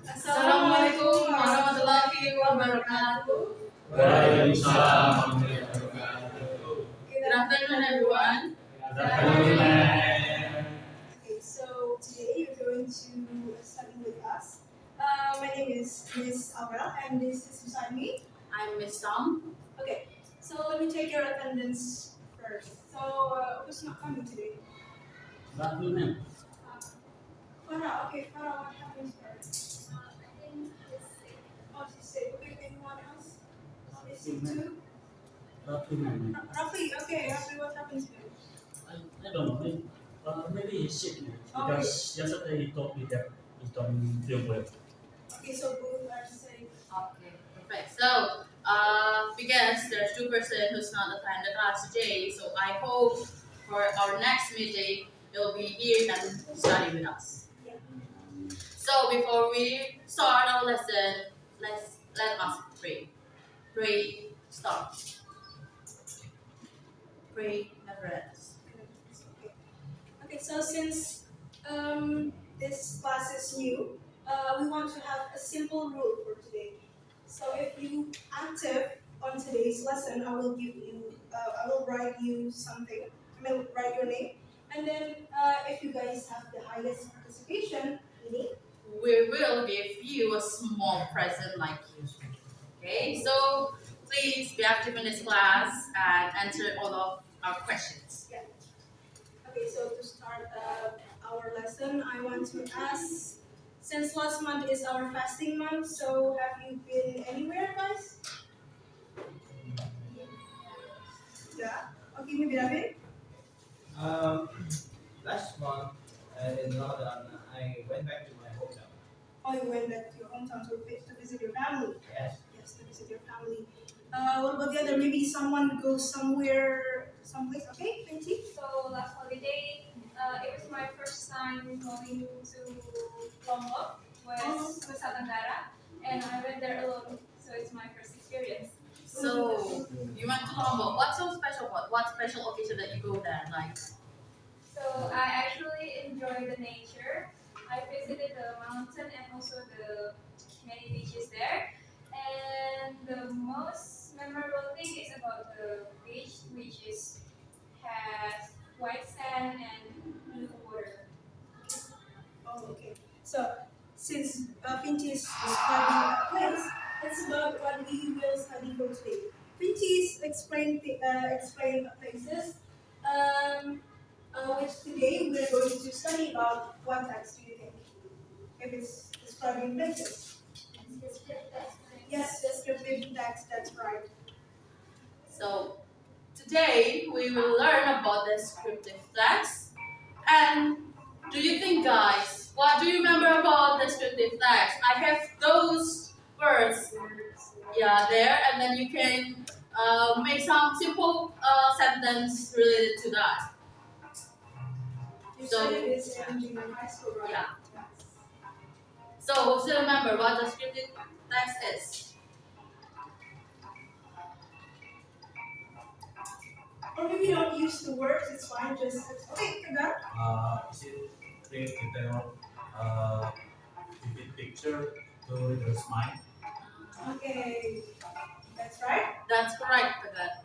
Assalamualaikum warahmatullahi wabarakatuh. Waalaikumsalam warahmatullahi wabarakatuh. Good afternoon, everyone. Good afternoon. Okay, so today you're going to study with us. My name is Miss Aurel, and this is beside me. I'm Miss Tom. Okay, so let me take your attendance first. So who's not coming today? Good afternoon. Farah. Okay, Farah, what happens first? I think she's sick. Oh, she's sick. Okay, anyone else? Is sick too? Good afternoon. Rafi. Okay, Rafi, what happens to you? I don't know. Maybe he's sick because yesterday he told me that he don't feel well. Okay, so both are sick. Okay, perfect. So, because there's two person who's not attending the class today, so I hope for our next meeting you'll be here and study with us. Yeah. So before we start our lesson, let us pray. Pray, start. Pray never ends. Okay, so since this class is new, we want to have a simple rule for today. So if you active on today's lesson, I will write you something. I will write your name, and then if you guys have the highest participation, Monique. We will give you a small present like you. Okay, so please be active in this class and answer all of our questions. Yeah. Okay, so to start our lesson, I want to ask, since last month is our fasting month, so have you been anywhere, guys? Yeah. Okay, maybe David? Last month in Ramadan, I went back to my hometown. Oh, you went back to your hometown to visit your family? Yes. Yes, to visit your family. What about the other? Maybe someone goes somewhere, someplace. Okay, Pinty? So last holiday, it was my first time going to Lombok, West Nusa Tenggara, and I went there alone. So it's my first experience. So you went to Lombok. What's so special? What special occasion that you go there? Like, So I actually enjoyed the nature. I visited the mountain and also the many beaches there. And the most memorable thing is about the beach, which has white sand and blue water. Oh, okay. So, since Pinty is describing a place, it's about what we will study for today. Pinty's explain places, which today we're going to study about what text do you think? If it's describing places. Yes, descriptive text, that's right. so today we will learn about descriptive text. And do you think, guys, what do you remember about descriptive text? I have those words, yeah, there, and then you can make some simple sentence related to that. You So- studied this in junior high school, right? Yeah. So who still remember what descriptive text is? Or maybe you don't use the words, it's fine, just okay, you're done. Is it create detail, vivid picture to reader's mind? Okay, that's right. That's correct, Pagat.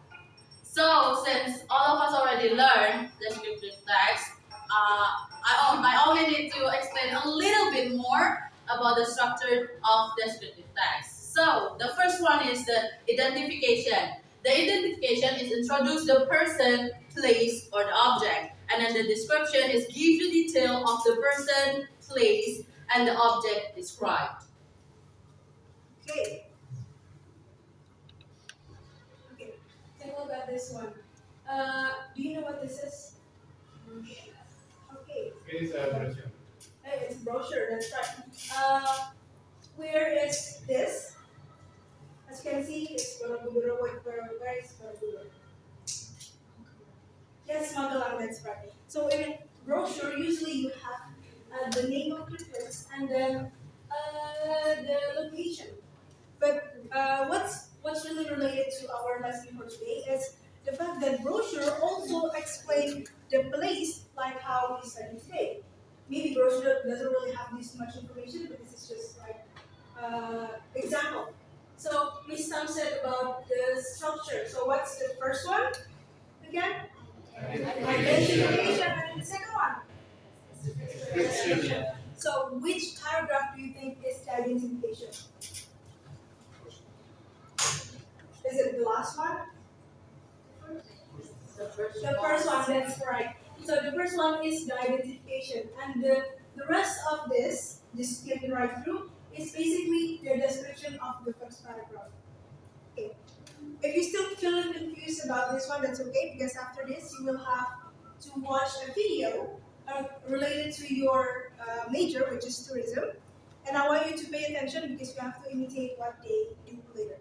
So since all of us already learned descriptive text, I only need to explain a little bit more about the structure of descriptive text. So the first one is the identification. The identification is introduce the person, place, or the object. And then the description is give the detail of the person, place, and the object described. Okay. Okay, take a look at this one. Do you know what this is? Okay, It is a brochure. hey, it's a brochure, that's right. Where is this? As you can see, it's Borobudur. Where is Borobudur? Yes, Magelang, that's right. So in a brochure, usually you have the name of the place and then the location. But what's really related to our lesson for today is the fact that brochure also explain the place like how we study today. Maybe brochure doesn't really have this much information, but this is just like example. So Miss Tam said about the structure. So what's the first one again? Identification. And the second one? Description. So which paragraph do you think is the identification? Is it the last one? The first one, that's right. So the first one is the identification, and the rest of this skip right through, is basically the description of the first paragraph. Okay. If you still feel confused about this one, that's okay, because after this you will have to watch a video related to your major, which is tourism, and I want you to pay attention because you have to imitate what they do later.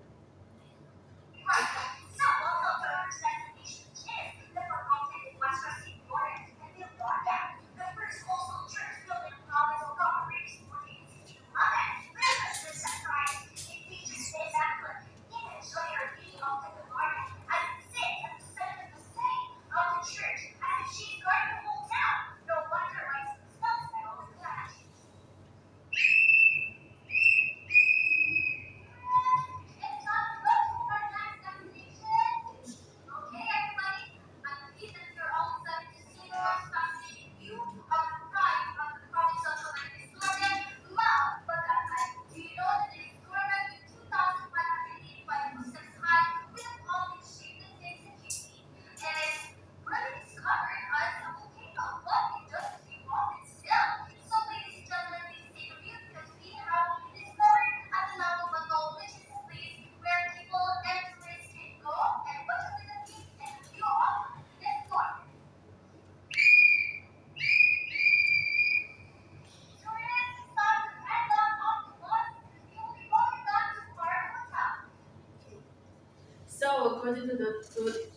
So according to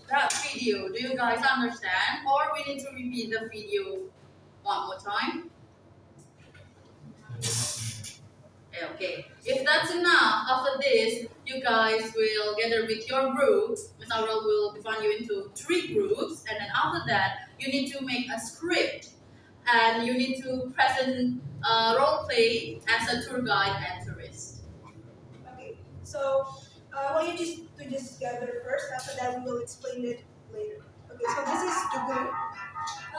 that video, do you guys understand? Or we need to repeat the video one more time? Okay. If that's enough, after this, you guys will gather with your group. Ms. Aurel will divide you into 3 groups, and then after that, you need to make a script, and you need to present role play as a tour guide and tourist. Okay, so I want you just gather first. After that, we will explain it later. Okay, so this is the group.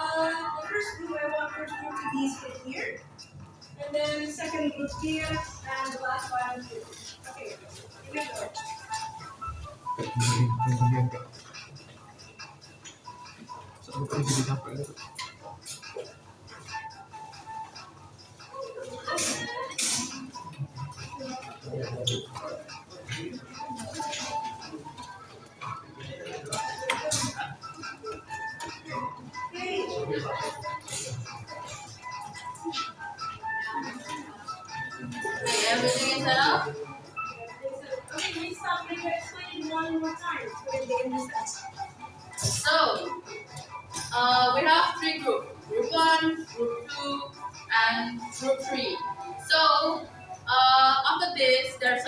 The first group, I want first group to be sit here, and then second group here, and the last one here. Okay, remember. Okay, everything is set up? Okay, please stop. Maybe explain it one more time so that they understand. So, we have 3 groups. Group 1, Group 2, and Group 3. So, after this, there's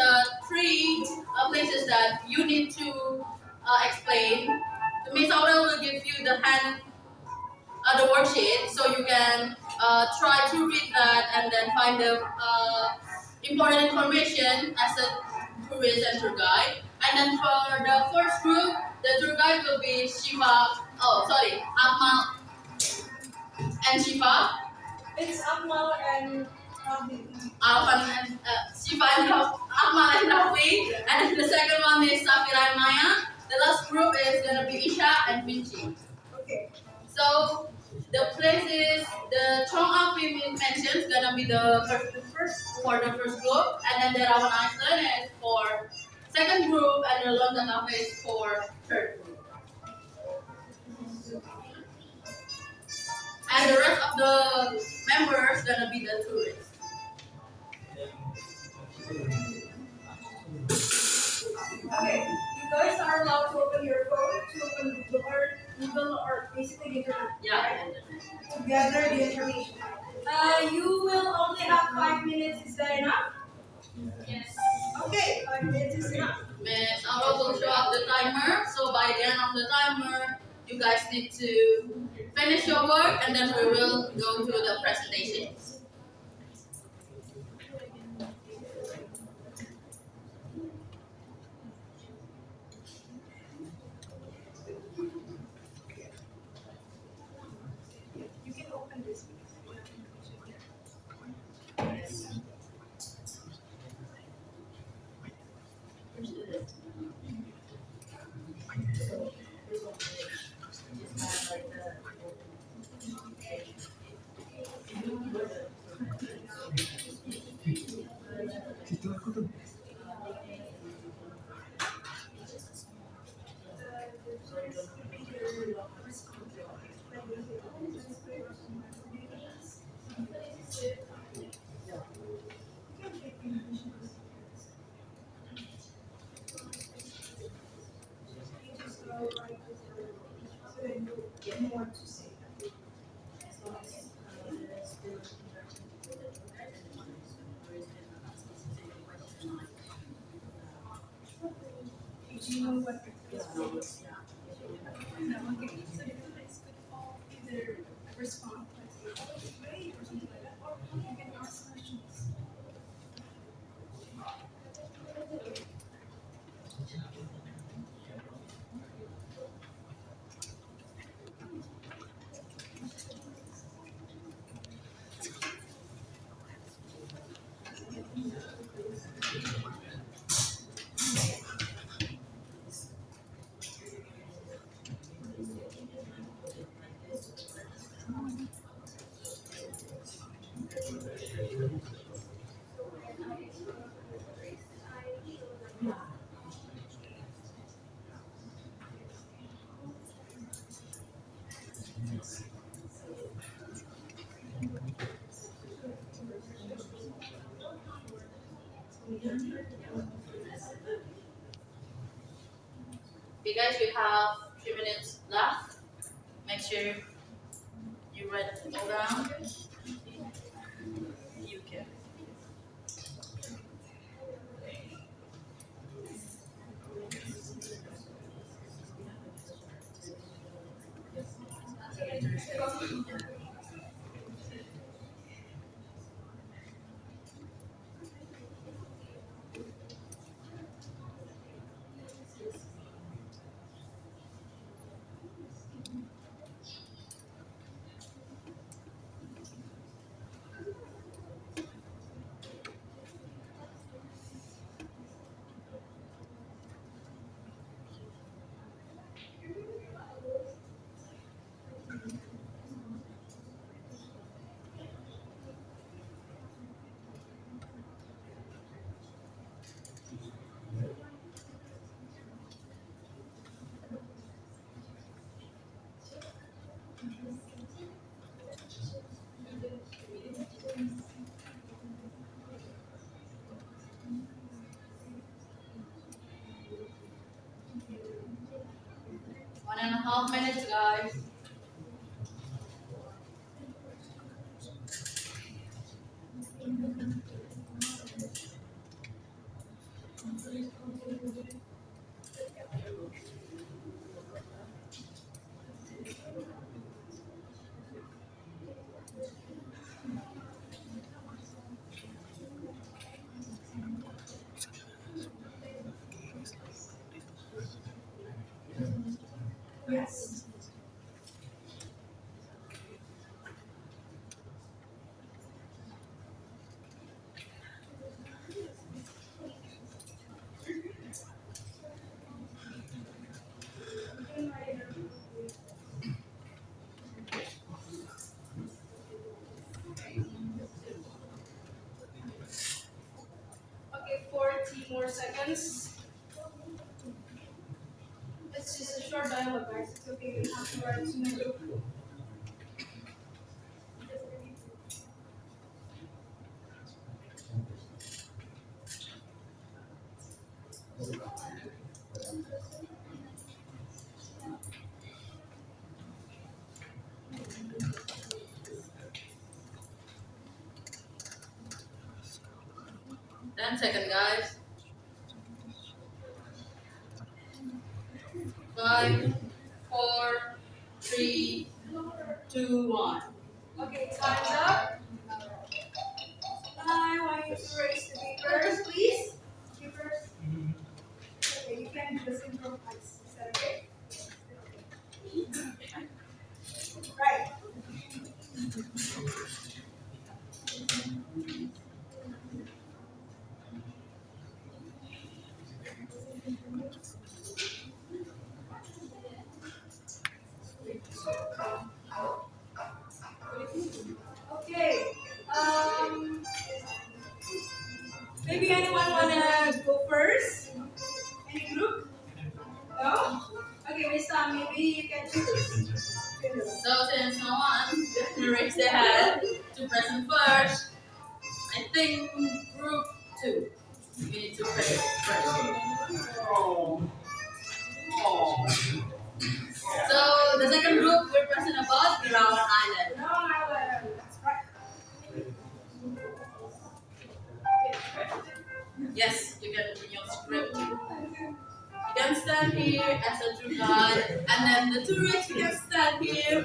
3 places that you need to explain. The Miss Aurel will give you the the worksheet, so you can try to read that and then find the important information as a tourist and tour guide. And then for the first group, the tour guide will be Akmal and Shiva. It's Akmal and Ravi. Shiva and Akmal and Rafi. And then the second one is Safira and Maya. The last group is gonna be Isha and Vinci. Okay. So the places the Chong we mentioned is gonna be the first for the first group, and then the Rawan Island is for second group, and the London Cafe is for third group. And the rest of the members gonna be the tourists. Okay, you guys are allowed to open your phone to open Google or basically the internet. Yeah. To gather the information. You will only have 5 minutes. Is that enough? Yes. Okay, 5 minutes is enough. Miss Aurel will show up the timer. So by the end of the timer, you guys need to finish your work, and then we will go to the presentation. want to say. As long as do you know what it is? No, okay. So the guys could all either respond like, oh, it's great or something like that, or you can ask questions. Okay, guys, we have 3 minutes left. Make sure you write it all down. You can. One and a half minutes, guys. Yes. Okay, 40 more seconds. It's just a short dialogue, guys. It's okay. You have to write soon. Ten seconds, guys. 5, 4, 3, 2, 1. Okay, time's up. I want you to raise the papers, please. Papers. Okay, you can do the same from ice. Is that okay? Right. Okay. Maybe anyone wanna go first? Any group? No? Okay, Miss Tom, maybe you can choose. So since no one gonna raise their hand to present first, I think group 2. You need to present first. So the second group will present about Yes, you can in your script. You can stand here as a true guide, and then the tourists you can stand here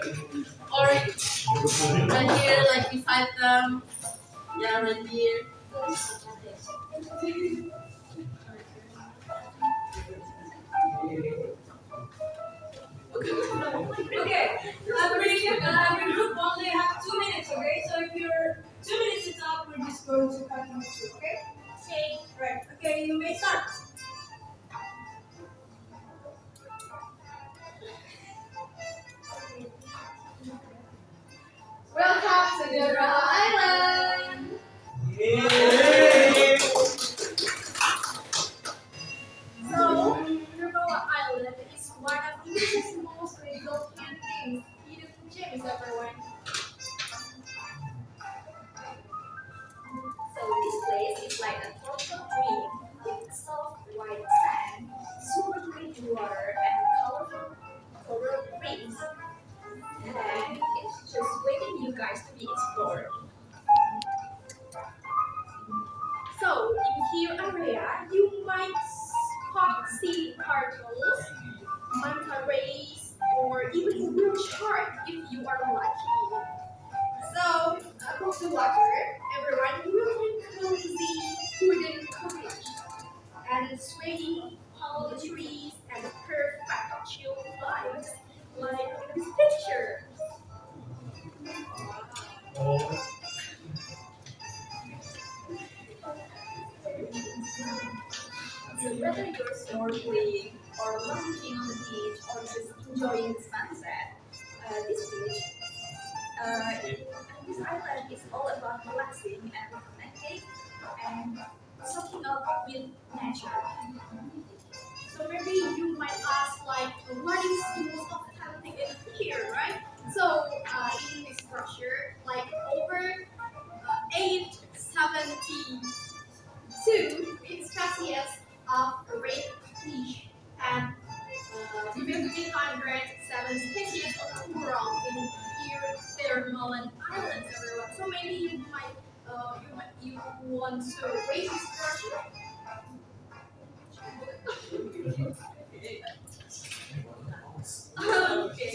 or right here, like beside them. Yeah, right here. Okay, every group only have 2 minutes, okay? So if your 2 minutes is up, we're just going to cut you through, okay? Okay. Right, okay, you may start. Welcome to the Raha Island. So, Raha Island is one of Indonesia's most well-known hidden gems, everyone. So this place is like a tropical dream with soft white sand, super clean water, and colorful coral reefs. And it's just waiting you guys to be explored. So in here area, you might spot sea turtles, manta rays, or even a real shark if you are lucky. So, above the water, everyone, you will find cozy wooden cottage and swaying palm trees and perfect chill vibes like in this picture. So whether you're snorkeling or lounging on the beach or just enjoying the sunset, this beach, this island is all about relaxing and connecting and soaking up with nature. So maybe you might ask like, what is the most authentic in here, right? So in this structure, like over 872 species of red fish and 1,507 species of coral in here, thermal islands, everyone. So maybe you want to raise this structure. Okay.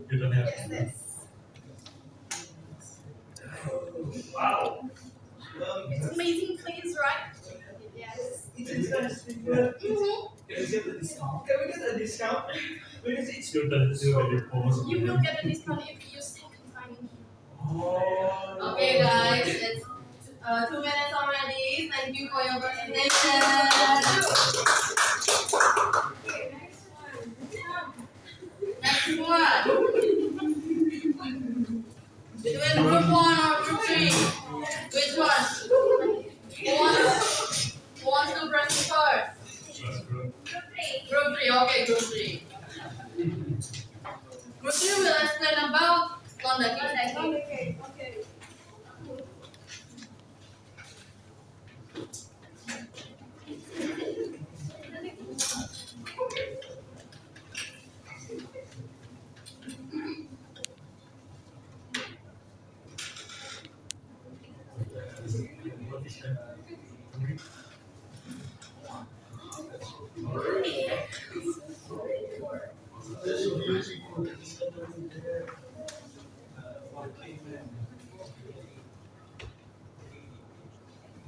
You don't have Yes, to. yes. Wow. It's amazing place, right? Yes. It's gonna Mm-hmm. Can we get a discount? Can we get a discount? Because it's You don't do any pose. You will get a discount if you use second time in here. Oh. Okay, guys, it's 2 minutes already. Thank you for your presentation. Okay, next one. Next one. Between group 1 or group 3? Which one? Who wants to present first? Group 3, okay, group 3. Group 3 will explain about London. Okay, okay. What is that?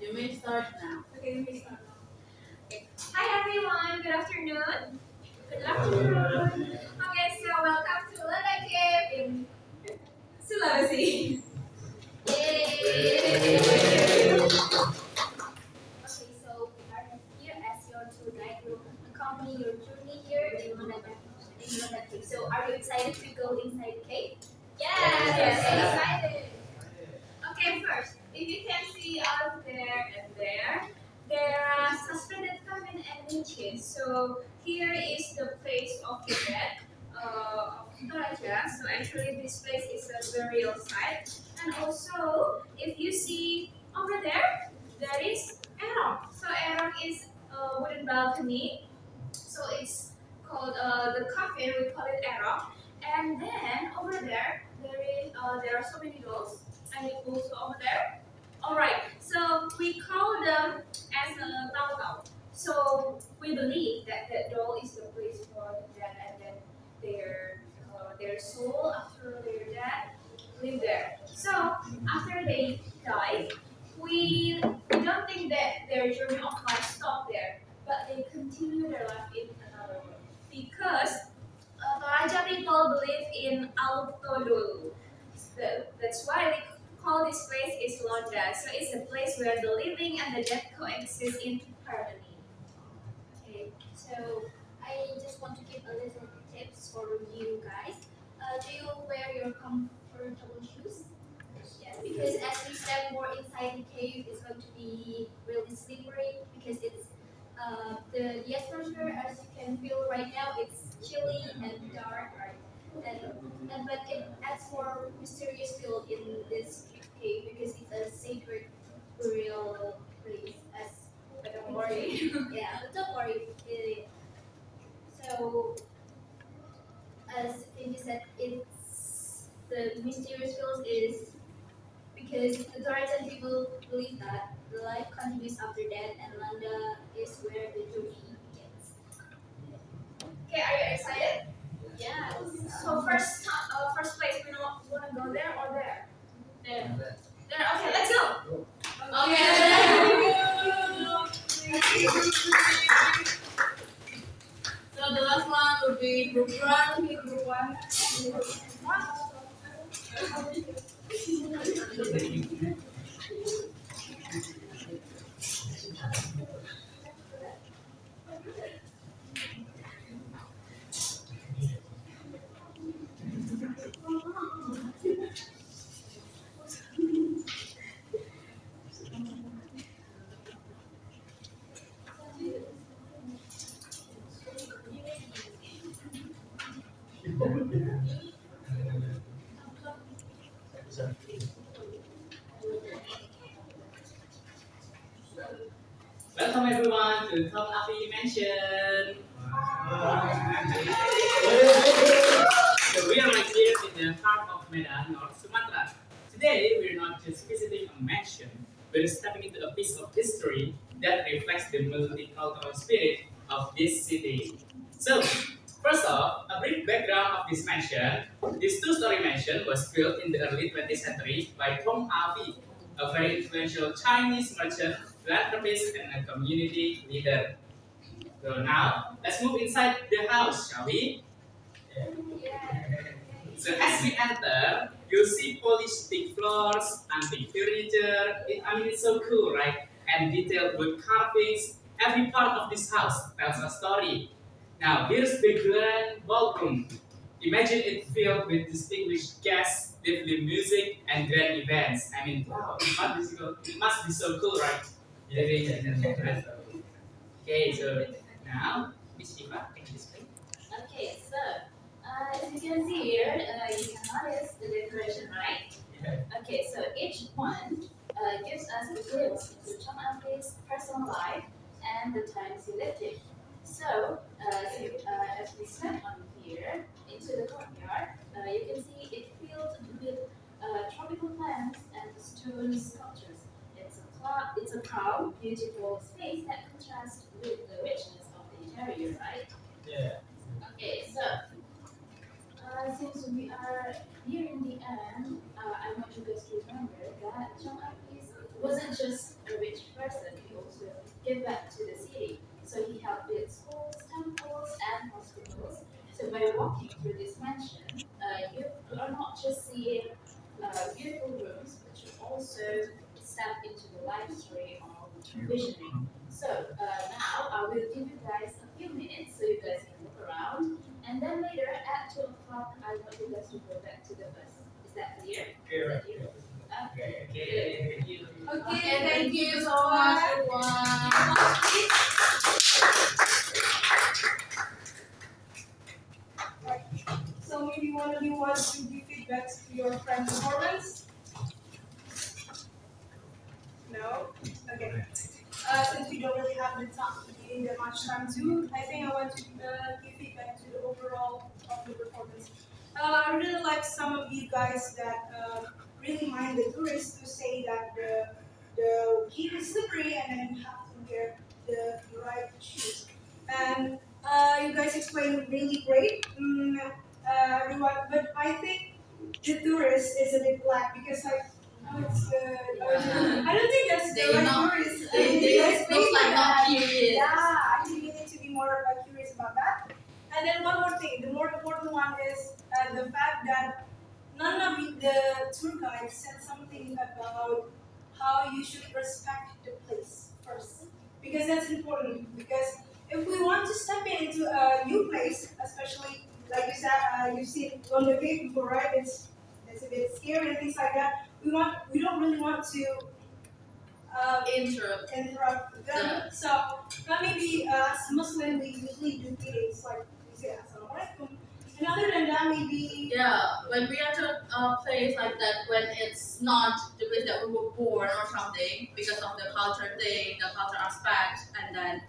You may start now. Okay, let me start. Hi everyone, good afternoon. Good afternoon. Okay, so welcome to Lada Cave in Sulawesi. Yay! Okay, so we are here as your tour guide to accompany your journey here in Lada Cave. So are you excited to go inside the cave? Yes, excited. Okay, first, if you can see out there and there are suspended cabin and niches. So here is the place of the dead of Toraja. So actually this place is a burial site. And also, if you see over there, there is Erong. So Erong is a wooden balcony. So it's called the coffin, we call it Erong. And then over there, there are so many dolls. And also over there, So after they die, we don't think that their journey of life stopped there, but they continue their life in another world because Toraja people believe in Autodol. That's why they call this place is Londa. So it's a place where the living and the dead coexist in harmony. Okay, so I just want to give a little tips for you guys. Do you wear your comfortable shoes? Yeah, because as we step more inside the cave, it's going to be really slippery because it's the atmosphere, as you can feel right now, it's chilly and dark, right? And but it adds more mysterious feel in this cave because it's a sacred burial place. As but don't worry, yeah, but don't worry. So as Cindy said, it's the mysterious feel is because the Tarzan people believe that the life continues after death, and Landa is where the journey begins. Okay, are you excited? Yes. So first place, we don't want to go there or there. There. There. Okay, let's go. Okay. So the last one would be group one. Group one. Welcome everyone to Top Api Mansion. So we are right here in the heart of Medan, North Sumatra. Today we're not just visiting a mansion, we're stepping into a piece of history that reflects the multicultural spirit of this city. So, first off, a brief background of this mansion. This two-story mansion was built in the early 20th century by Tong Api, a very influential Chinese merchant, philanthropist, and a community leader. So now, let's move inside the house, shall we? So as we enter, you'll see polished thick floors, antique furniture. It's so cool, right? And detailed wood carvings. Every part of this house tells a story. Now here's the grand ballroom. Imagine it filled with distinguished guests, lively music, and grand events. I mean, wow, it must be so cool, right? Okay, so now, Miss Eva, can you explain? Okay, so as you can see here, you can notice the decoration, right? Okay, so each one gives us a glimpse into Chong Afi's personal life and the times he lived in. So, as we step on here into the courtyard, you can see it filled with tropical plants and stone sculptures. It's a calm, beautiful space that contrasts with the richness of the interior, right? Yeah. Okay, so since we are nearing the end, I want you guys to remember that John Appice wasn't just a rich person, he also gave back to the city. So he helped build schools, temples, and hospitals. So by walking through this mansion, you are not just seeing beautiful rooms, but you also step into the life story of visionary. So now I will give you guys a few minutes so you guys can look around. And then later at 2 o'clock, I want you guys to go back to the bus. Is that clear? Clear. Is that clear? Okay. Okay, thank you. Okay, thank you so much, everyone. So maybe one of you wants to give feedback to your friend's performance? No? Okay. Since we don't really have the time, giving that much time to, I think I want to give feedback to the overall of the performance. I really like some of you guys that really mind the tourists to say that the heat is slippery and then you have to wear the right shoes. And you guys explained really great, everyone. But I think the tourist is a bit black because like, oh, it's good. Yeah. I don't think that's They the right not- tourist. They guys look think like not that. curious. Yeah, actually, we need to be more curious about that. And then one more thing, the more important one is the fact that none of the tour guides said something about how you should respect the place first, because that's important. Because if we want to step into a new place, especially like you said, you've seen on the cave before, right? It's a bit scary and things like that. We don't really want to interrupt them. Yeah. So that maybe as Muslim we usually do things like we say Assalamualaikum. And other than that, maybe Yeah, when we enter a place like that, when it's not the place that we were born or something, because of the culture thing, the culture aspect, and then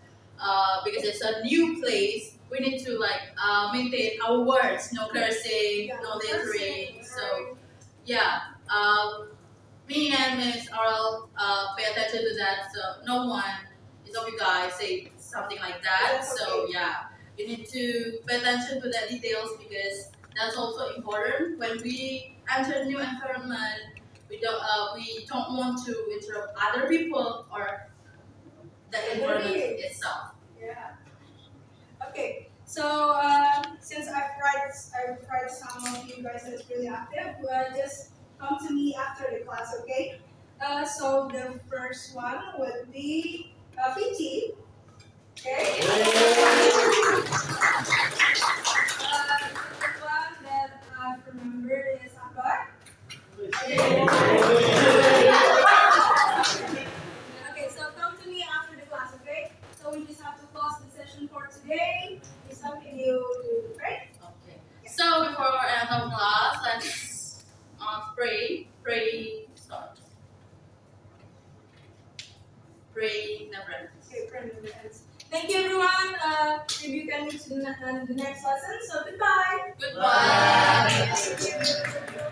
because it's a new place, we need to like maintain our words, no cursing, yeah, no cursing, littering. So right? yeah, me and Miss Oral pay attention to that. So no one is of you guys say something like that. That's So okay. yeah, you need to pay attention to the details because that's also important when we enter new environment. We don't want to interrupt other people or the environment itself. Yeah. Okay. So since I've tried some of you guys that's really active, just come to me after the class, okay? So the first one would be PT. Okay. The one that I've remembered is Akbar. Okay, so come to me after the class, okay? So we just have to pause the session for today. It's something you do, right? Okay. So before we end our class, let's pray. Pray start. Pray never ends. Okay, friend of ends. Thank you, everyone. Maybe you can meet in the next lesson. So goodbye. Goodbye. Thank you.